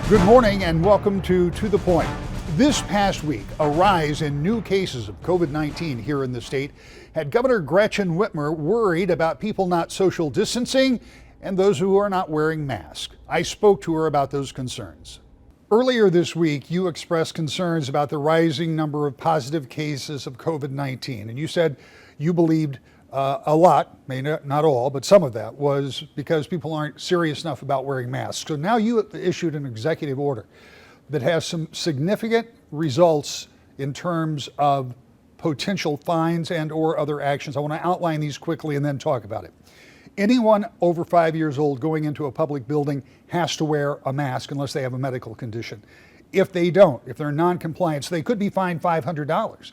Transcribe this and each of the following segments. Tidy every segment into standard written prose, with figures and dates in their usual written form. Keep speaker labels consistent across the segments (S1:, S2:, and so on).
S1: Good morning and welcome to the Point. This past week, a rise in new cases of COVID-19 here in the state had Governor Gretchen Whitmer worried about people not social distancing and those who are not wearing masks. I spoke to her about those concerns. Earlier this week, you expressed concerns about the rising number of positive cases of COVID-19, and you said you believed a lot, maybe not all, but some of that was because people aren't serious enough about wearing masks. So now you issued an executive order that has some significant results in terms of potential fines and or other actions. I want to outline these quickly and then talk about it. Anyone over 5 years old going into a public building has to wear a mask unless they have a medical condition. If they don't, if they're non-compliant, they could be fined $500.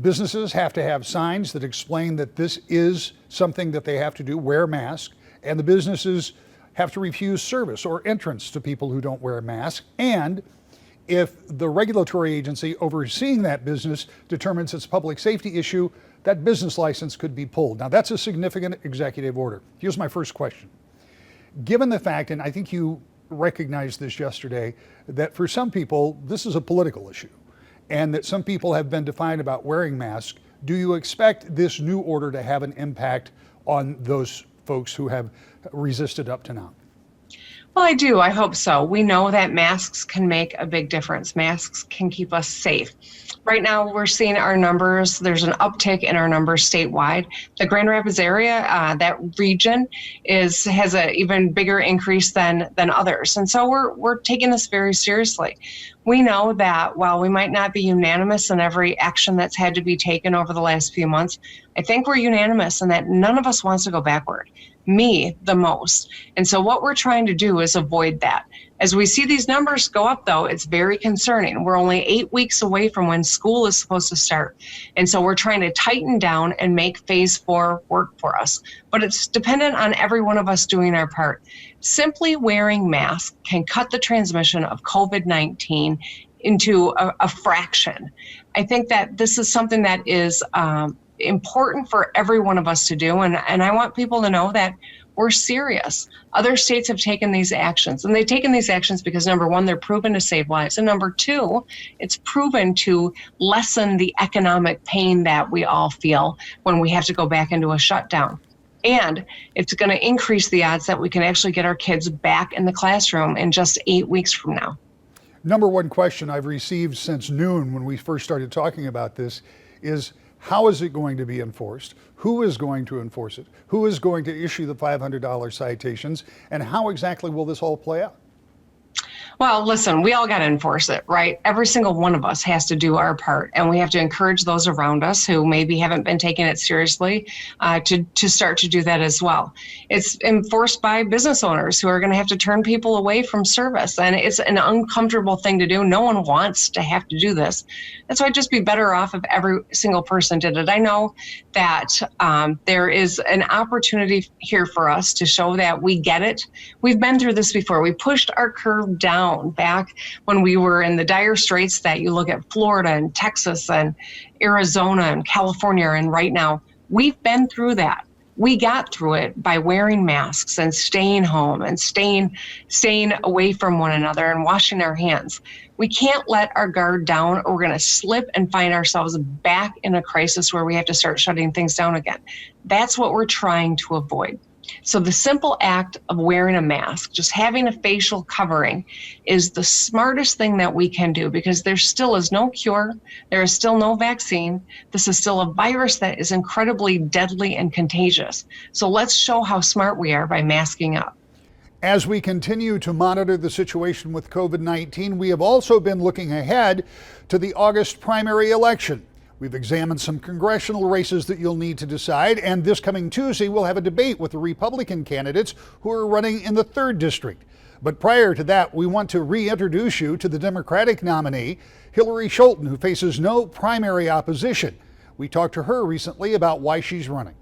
S1: Businesses have to have signs that explain that this is something that they have to do, wear masks, and the businesses have to refuse service or entrance to people who don't wear a mask. And if the regulatory agency overseeing that business determines it's a public safety issue, that business license could be pulled. Now, that's a significant executive order. Here's my first question. Given the fact, and I think you recognized this yesterday, that for some people, this is a political issue, and that some people have been defiant about wearing masks, do you expect this new order to have an impact on those folks who have resisted up to now?
S2: Well, I do. I hope so. We know that masks can make a big difference. Masks can keep us safe. Right now, we're seeing our numbers. There's an uptick in our numbers statewide. The Grand Rapids area, that region, has an even bigger increase than others. And so we're taking this very seriously. We know that while we might not be unanimous in every action that's had to be taken over the last few months, I think we're unanimous in that none of us wants to go backward. Me, the most. And so what we're trying to do is avoid that. As we see these numbers go up, though, it's very concerning. We're only 8 weeks away from when school is supposed to start. And so we're trying to tighten down and make phase 4 work for us. But it's dependent on every one of us doing our part. Simply wearing masks can cut the transmission of COVID-19 into a fraction. I think that this is something that is important for every one of us to do. And I want people to know that we're serious. Other states have taken these actions, and they've taken these actions because, number one, they're proven to save lives. And number two, it's proven to lessen the economic pain that we all feel when we have to go back into a shutdown. And it's going to increase the odds that we can actually get our kids back in the classroom in just 8 weeks from now.
S1: Number one question I've received since noon when we first started talking about this is, how is it going to be enforced? Who is going to enforce it? Who is going to issue the $500 citations? And how exactly will this all play out?
S2: Well, listen, we all got to enforce it, right? Every single one of us has to do our part, and we have to encourage those around us who maybe haven't been taking it seriously to start to do that as well. It's enforced by business owners who are going to have to turn people away from service, and it's an uncomfortable thing to do. No one wants to have to do this. That's why I'd just be better off if every single person did it. I know that there is an opportunity here for us to show that we get it. We've been through this before. We pushed our curve down back when we were in the dire straits that you look at Florida and Texas and Arizona and California, and right now we've been through that. We got through it by wearing masks and staying home and staying away from one another and washing our hands. We can't let our guard down, or we're going to slip and find ourselves back in a crisis where we have to start shutting things down again. That's what we're trying to avoid. So the simple act of wearing a mask, just having a facial covering, is the smartest thing that we can do, because there still is no cure. There is still no vaccine. This is still a virus that is incredibly deadly and contagious. So let's show how smart we are by masking up.
S1: As we continue to monitor the situation with COVID-19, we have also been looking ahead to the August primary election. We've examined some congressional races that you'll need to decide, and this coming Tuesday we'll have a debate with the Republican candidates who are running in the 3rd district. But prior to that, we want to reintroduce you to the Democratic nominee, Hillary Scholten, who faces no primary opposition. We talked to her recently about why she's running.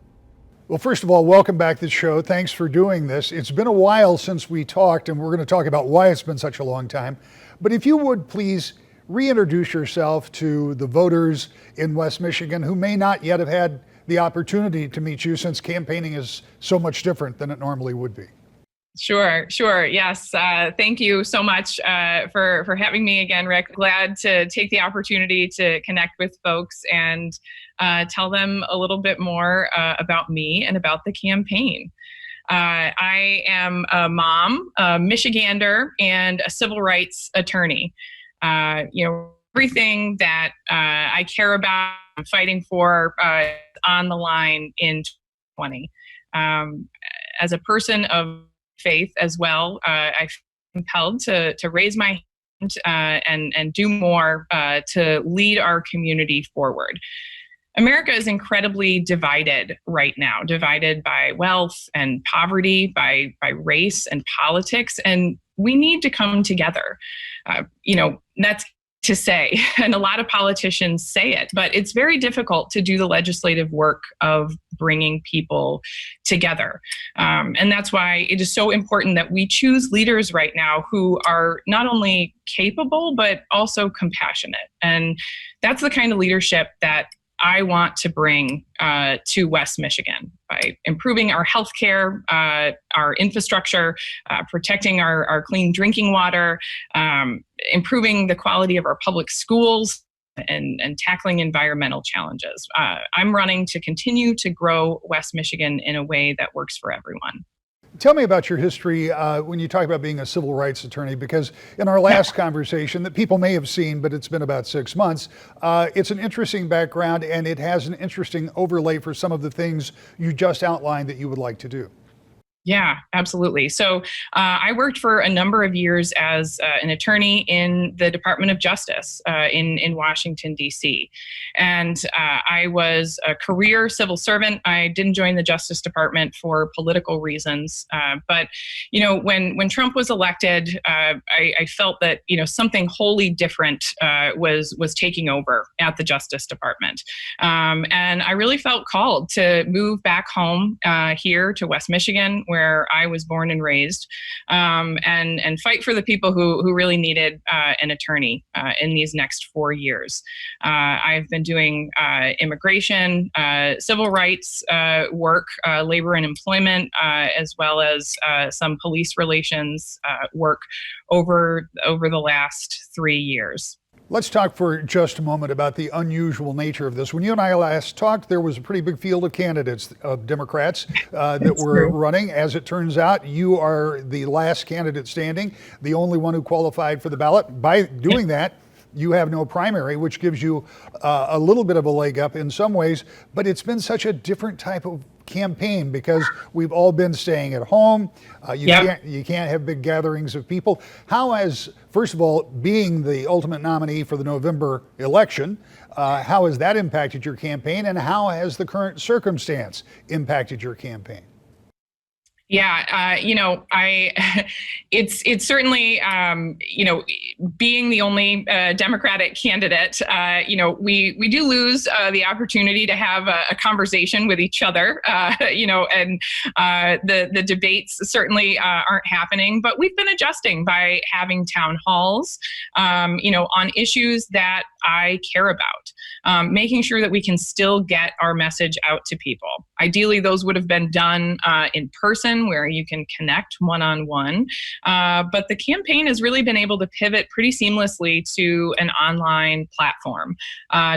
S1: Well, first of all, welcome back to the show. Thanks for doing this. It's been a while since we talked, and we're going to talk about why it's been such a long time. But if you would please reintroduce yourself to the voters in West Michigan who may not yet have had the opportunity to meet you, since campaigning is so much different than it normally would be.
S3: Sure. Yes. Thank you so much for having me again, Rick. Glad to take the opportunity to connect with folks and tell them a little bit more about me and about the campaign. I am a mom, a Michigander, and a civil rights attorney. Everything that I care about, I'm fighting for on the line in 2020. As a person of faith as well, I feel compelled to raise my hand and do more to lead our community forward. America is incredibly divided right now, divided by wealth and poverty, by race and politics, and we need to come together. That's to say, and a lot of politicians say it, but it's very difficult to do the legislative work of bringing people together. And that's why it is so important that we choose leaders right now who are not only capable, but also compassionate. And that's the kind of leadership that I want to bring to West Michigan by improving our healthcare, our infrastructure, protecting our clean drinking water, improving the quality of our public schools, and tackling environmental challenges. I'm running to continue to grow West Michigan in a way that works for everyone.
S1: Tell me about your history when you talk about being a civil rights attorney, because in our last conversation that people may have seen, but it's been about 6 months, it's an interesting background and it has an interesting overlay for some of the things you just outlined that you would like to do.
S3: Yeah, absolutely. So I worked for a number of years as an attorney in the Department of Justice in Washington, D.C. And I was a career civil servant. I didn't join the Justice Department for political reasons. But, when Trump was elected, I felt that, something wholly different was taking over at the Justice Department. And I really felt called to move back home here to West Michigan, where I was born and raised, and fight for the people who really needed an attorney in these next 4 years. I've been doing immigration, civil rights work, labor and employment, as well as some police relations work over the last 3 years.
S1: Let's talk for just a moment about the unusual nature of this. When you and I last talked, there was a pretty big field of candidates, of Democrats that were running. As it turns out, you are the last candidate standing, the only one who qualified for the ballot. By doing that, you have no primary, which gives you a little bit of a leg up in some ways, but it's been such a different type of campaign because we've all been staying at home. You can't have big gatherings of people. How has, first of all, being the ultimate nominee for the November election, how has that impacted your campaign, and how has the current circumstance impacted your campaign?
S3: Yeah, it's certainly, being the only Democratic candidate, we do lose the opportunity to have a conversation with each other, and the debates certainly aren't happening, but we've been adjusting by having town halls, on issues that I care about, making sure that we can still get our message out to people. Ideally, those would have been done in person, where you can connect one-on-one. But the campaign has really been able to pivot pretty seamlessly to an online platform,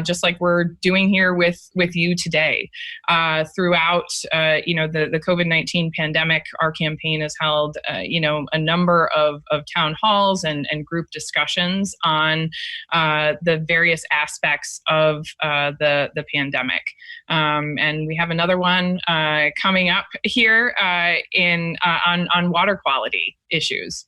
S3: just like we're doing here with you today. Throughout, the COVID-19 pandemic, our campaign has held, a number of town halls and group discussions on the various aspects of the pandemic. And we have another one coming up here on water quality issues.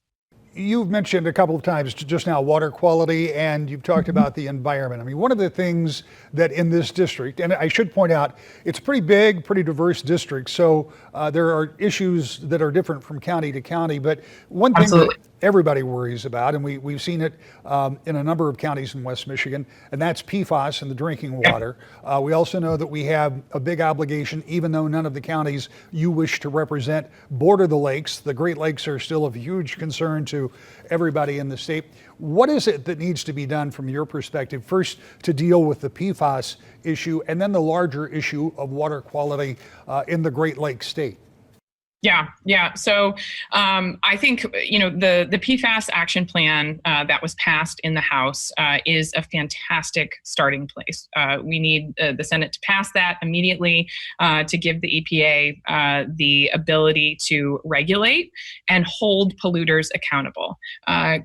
S1: You've mentioned a couple of times just now water quality, and you've talked about the environment. I mean, one of the things that in this district, and I should point out, it's pretty big, pretty diverse district, so there are issues that are different from county to county, but one thing that everybody worries about, and we've seen it in a number of counties in West Michigan, and that's PFAS in the drinking water. We also know that we have a big obligation, even though none of the counties you wish to represent border the lakes. The Great Lakes are still of huge concern to everybody in the state. What is it that needs to be done from your perspective, first to deal with the PFAS issue and then the larger issue of water quality in the Great Lakes state?
S3: Yeah. So I think the PFAS action plan that was passed in the House is a fantastic starting place. We need the Senate to pass that immediately to give the EPA the ability to regulate and hold polluters accountable.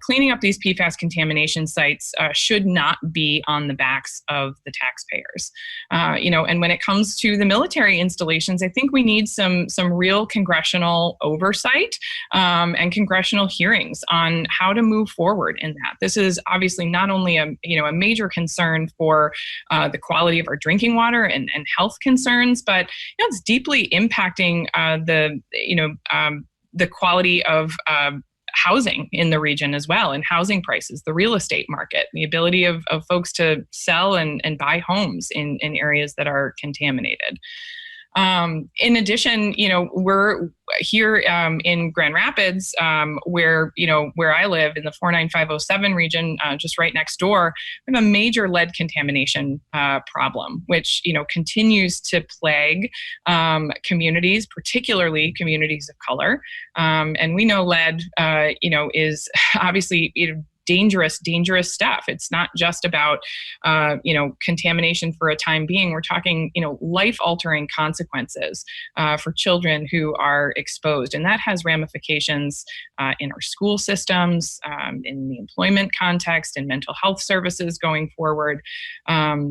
S3: Cleaning up these PFAS contamination sites should not be on the backs of the taxpayers. And when it comes to the military installations, I think we need some real congressional oversight and congressional hearings on how to move forward in that. This is obviously not only a major concern for the quality of our drinking water and health concerns, but it's deeply impacting the quality of housing in the region as well, and housing prices, the real estate market, the ability of folks to sell and buy homes in areas that are contaminated. In addition, we're here in Grand Rapids, where I live in the 49507 region, just right next door. We have a major lead contamination problem, which continues to plague communities, particularly communities of color. And we know lead, is obviously dangerous stuff. It's not just about, contamination for a time being. We're talking, life-altering consequences for children who are exposed. And that has ramifications in our school systems, in the employment context, in mental health services going forward.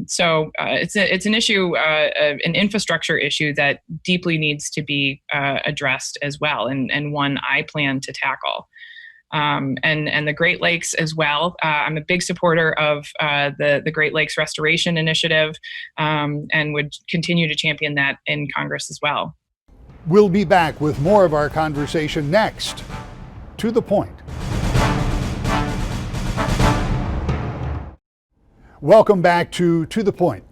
S3: So it's an issue, an infrastructure issue that deeply needs to be addressed as well, and one I plan to tackle. And the Great Lakes as well. I'm a big supporter of the Great Lakes Restoration Initiative, and would continue to champion that in Congress as well.
S1: We'll be back with more of our conversation next. To the Point. Welcome back to the Point.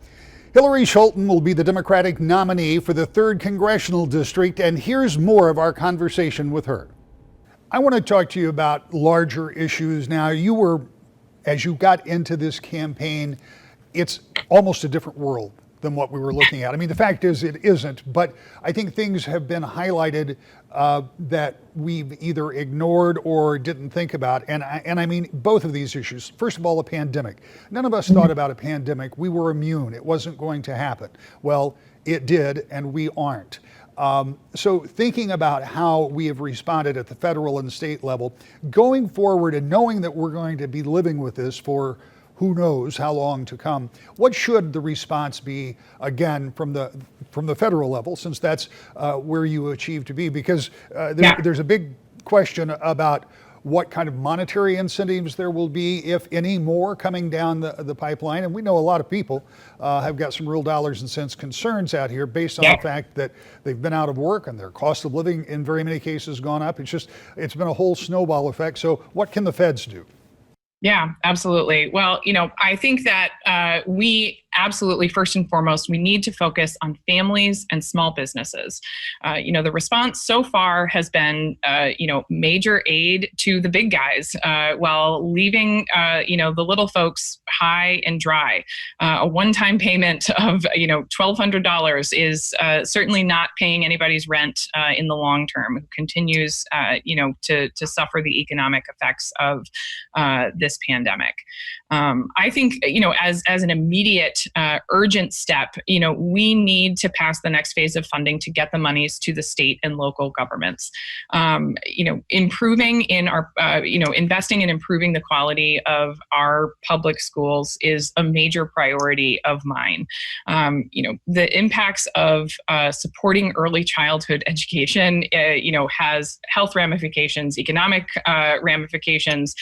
S1: Hillary Scholten will be the Democratic nominee for the 3rd Congressional District, and here's more of our conversation with her. I want to talk to you about larger issues now. As you got into this campaign, it's almost a different world than what we were looking at. I mean, the fact is it isn't, but I think things have been highlighted that we've either ignored or didn't think about. And I mean, both of these issues. First of all, a pandemic. None of us thought about a pandemic. We were immune. It wasn't going to happen. Well, it did, and we aren't. So thinking about how we have responded at the federal and state level, going forward and knowing that we're going to be living with this for who knows how long to come, what should the response be, again, from the federal level, since that's where you achieve to be? Because there's a big question about what kind of monetary incentives there will be, if any more, coming down the pipeline. And we know a lot of people have got some real dollars and cents concerns out here based on the fact that they've been out of work and their cost of living in very many cases gone up. It's been a whole snowball effect. So what can the feds do?
S3: Yeah, absolutely. Well, I think that we absolutely, first and foremost, we need to focus on families and small businesses. The response so far has been, major aid to the big guys while leaving, the little folks high and dry. A one-time payment of, $1,200 is certainly not paying anybody's rent in the long term, who continues, to suffer the economic effects of this pandemic. I think, as an immediate urgent step, we need to pass the next phase of funding to get the monies to the state and local governments. Improving in our, investing in improving the quality of our public schools is a major priority of mine. The impacts of supporting early childhood education, has health ramifications, economic ramifications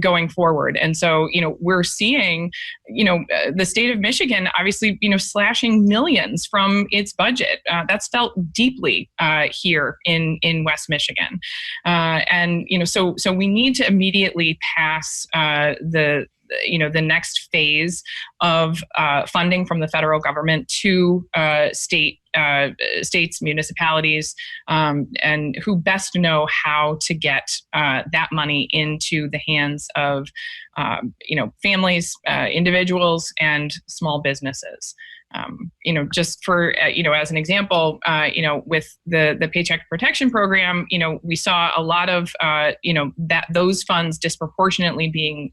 S3: going forward. And so, we're seeing, the state of Michigan, obviously, slashing millions from its budget. That's felt deeply here in West Michigan. And, so we need to immediately pass the next phase of funding from the federal government to states, municipalities, and who best know how to get that money into the hands of families, individuals, and small businesses. Just for, as an example, with the Paycheck Protection Program, we saw a lot of, that those funds disproportionately being,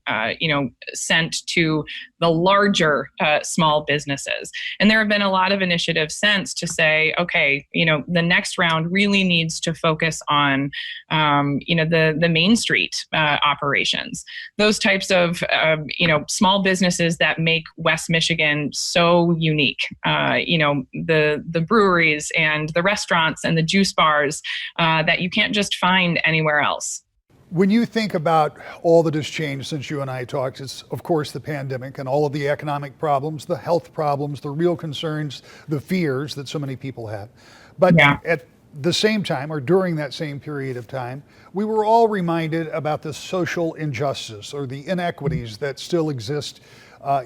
S3: sent to the larger small businesses. And there have been a lot of initiatives since to say, okay, the next round really needs to focus on, the Main Street operations, those types of, small businesses that make West Michigan so unique. The breweries and the restaurants and the juice bars that you can't just find anywhere else.
S1: When you think about all that has changed since you and I talked, it's of course the pandemic and all of the economic problems, the health problems, the real concerns, the fears that so many people have. But at the same time, or during that same period of time, we were all reminded about the social injustice or the inequities that still exist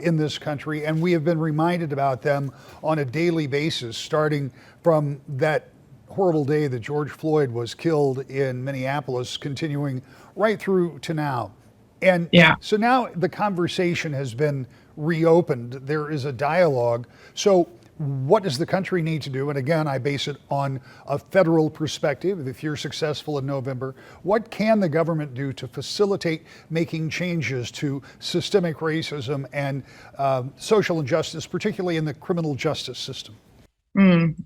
S1: in this country, and we have been reminded about them on a daily basis, starting from that horrible day that George Floyd was killed in Minneapolis, continuing right through to now. And so now the conversation has been reopened. There is a dialogue. So what does the country need to do? And again, I base it on a federal perspective. If you're successful in November, what can the government do to facilitate making changes to systemic racism and social injustice, particularly in the criminal justice system?
S3: It's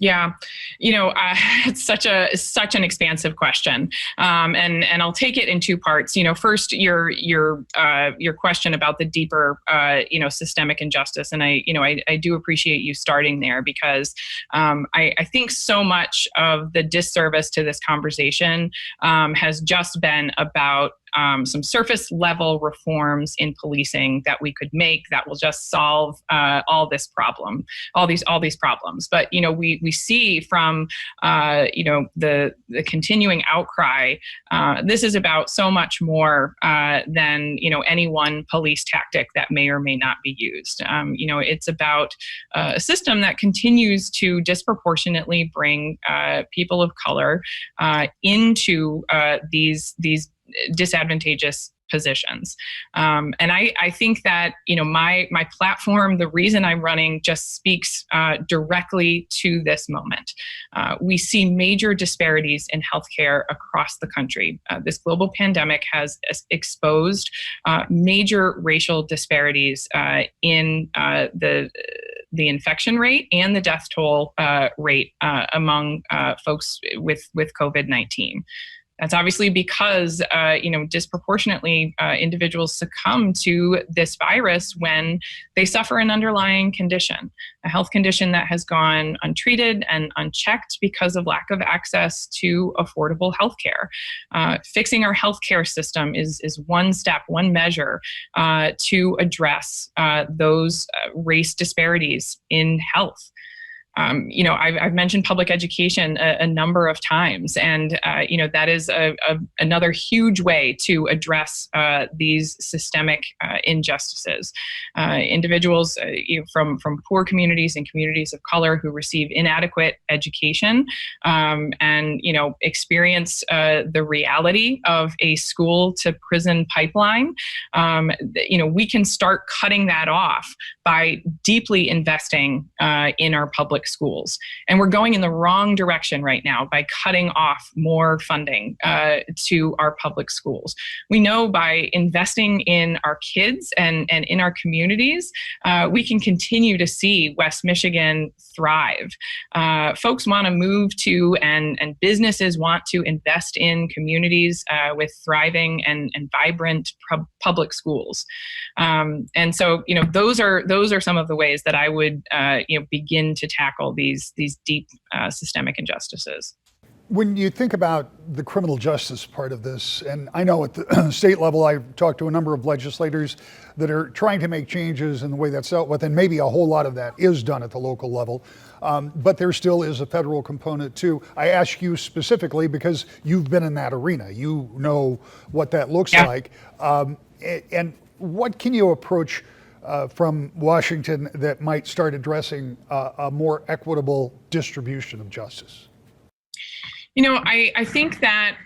S3: such an expansive question, and I'll take it in two parts. First, your question about the deeper, systemic injustice, and I do appreciate you starting there because I think so much of the disservice to this conversation has just been about some surface level reforms in policing that we could make that will just solve all these problems. But we see from the continuing outcry, this is about so much more than any one police tactic that may or may not be used. It's about a system that continues to disproportionately bring people of color into these disadvantageous positions. And I think that, my platform, the reason I'm running just speaks directly to this moment. We see major disparities in healthcare across the country. This global pandemic has exposed major racial disparities in the infection rate and the death toll rate among folks with COVID-19. That's obviously because, disproportionately individuals succumb to this virus when they suffer an underlying condition, a health condition that has gone untreated and unchecked because of lack of access to affordable health care. Fixing our healthcare system is one step, one measure to address those race disparities in health. I've mentioned public education a number of times, and that is another huge way to address these systemic injustices. Individuals from poor communities and communities of color who receive inadequate education and experience the reality of a school to prison pipeline. We can start cutting that off by deeply investing in our public schools. And we're going in the wrong direction right now by cutting off more funding to our public schools. We know by investing in our kids and in our communities, we can continue to see West Michigan thrive. Folks want to move to and businesses want to invest in communities with thriving and vibrant public schools. And so, those are some of the ways that I would begin to tackle these deep systemic injustices.
S1: When you think about the criminal justice part of this, and I know at the state level, I've talked to a number of legislators that are trying to make changes in the way that's dealt with, and maybe a whole lot of that is done at the local level. But there still is a federal component too. I ask you specifically because you've been in that arena. You know what that looks like. And what can you approach from Washington that might start addressing a more equitable distribution of justice?
S3: I think that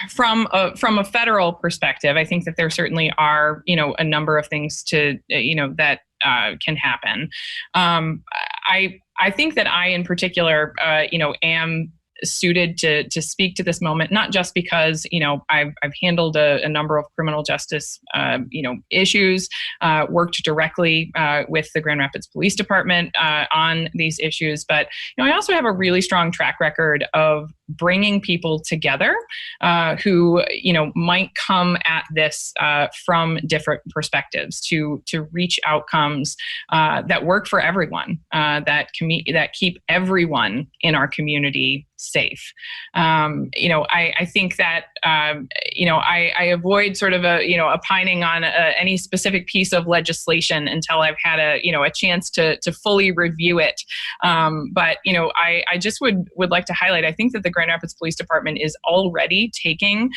S3: from a federal perspective, I think that there certainly are, a number of things to, that can happen. I think that I, in particular, am suited to speak to this moment, not just because I've handled a number of criminal justice issues, worked directly with the Grand Rapids Police Department on these issues, but I also have a really strong track record of bringing people together who might come at this from different perspectives to reach outcomes that work for everyone, that keep everyone in our community safe. I think that I avoid sort of opining on any specific piece of legislation until I've had a chance to fully review it. But I just would like to highlight, I think that the Grand Rapids Police Department is already taking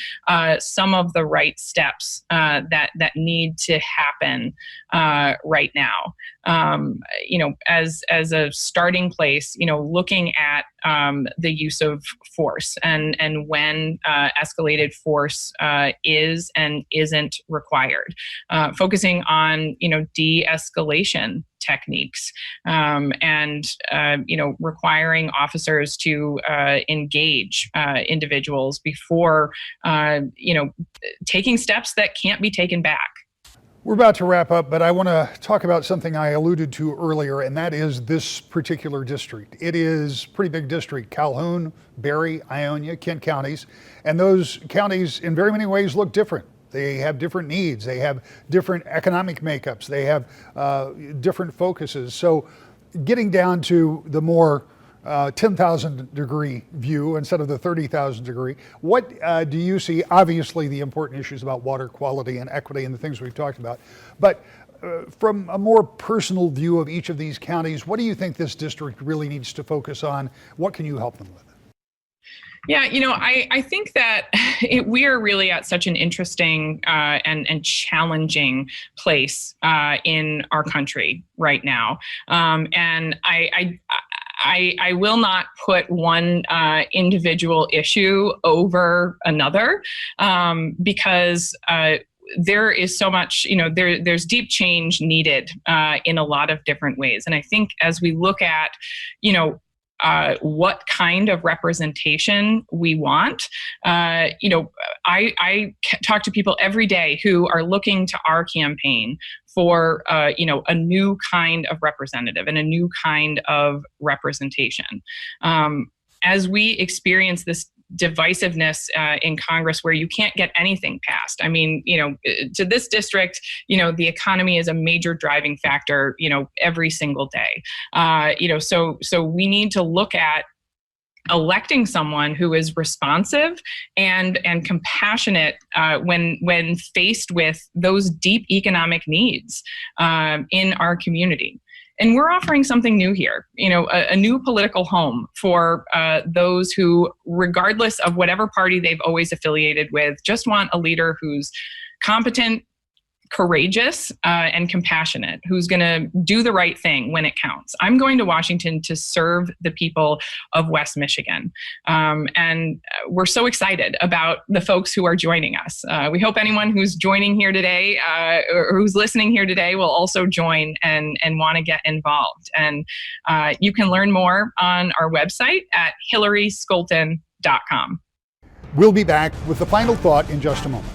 S3: some of the right steps that need to happen right now. As a starting place, looking at the use of force and when escalated force is and isn't required, focusing on de-escalation techniques, and requiring officers to engage individuals before taking steps that can't be taken back.
S1: We're about to wrap up, but I want to talk about something I alluded to earlier, and that is this particular district. It is a pretty big district: Calhoun, Barry, Ionia, Kent counties, and those counties in very many ways look different. They have different needs. They have different economic makeups. They have different focuses. So getting down to the more 10,000 degree view instead of the 30,000 degree, what do you see? Obviously the important issues about water quality and equity and the things we've talked about, but from a more personal view of each of these counties, what do you think this district really needs to focus on? What can you help them with?
S3: Yeah, I think that we are really at such an interesting and challenging place in our country right now. And I will not put one individual issue over another, because there is so much, there's deep change needed in a lot of different ways. And I think as we look at, what kind of representation we want. I talk to people every day who are looking to our campaign for, a new kind of representative and a new kind of representation. As we experience this divisiveness in Congress where you can't get anything passed. I mean, to this district, the economy is a major driving factor, every single day. So we need to look at electing someone who is responsive and compassionate when faced with those deep economic needs in our community. And we're offering something new here, a new political home for those who, regardless of whatever party they've always affiliated with, just want a leader who's competent, courageous, and compassionate, who's going to do the right thing when it counts. I'm going to Washington to serve the people of West Michigan. And we're so excited about the folks who are joining us. We hope anyone who's joining here today, or who's listening here today, will also join and want to get involved. And you can learn more on our website at HillaryScholten.com.
S1: We'll be back with the final thought in just a moment.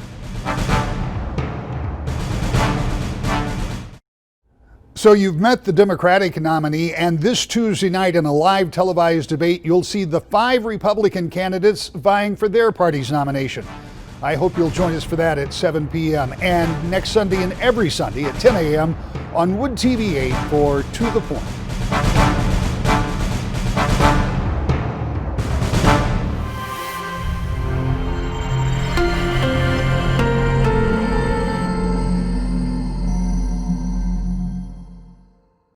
S1: So you've met the Democratic nominee, and this Tuesday night in a live televised debate, you'll see the 5 Republican candidates vying for their party's nomination. I hope you'll join us for that at 7 p.m. and next Sunday and every Sunday at 10 a.m. on Wood TV 8 for To The Point.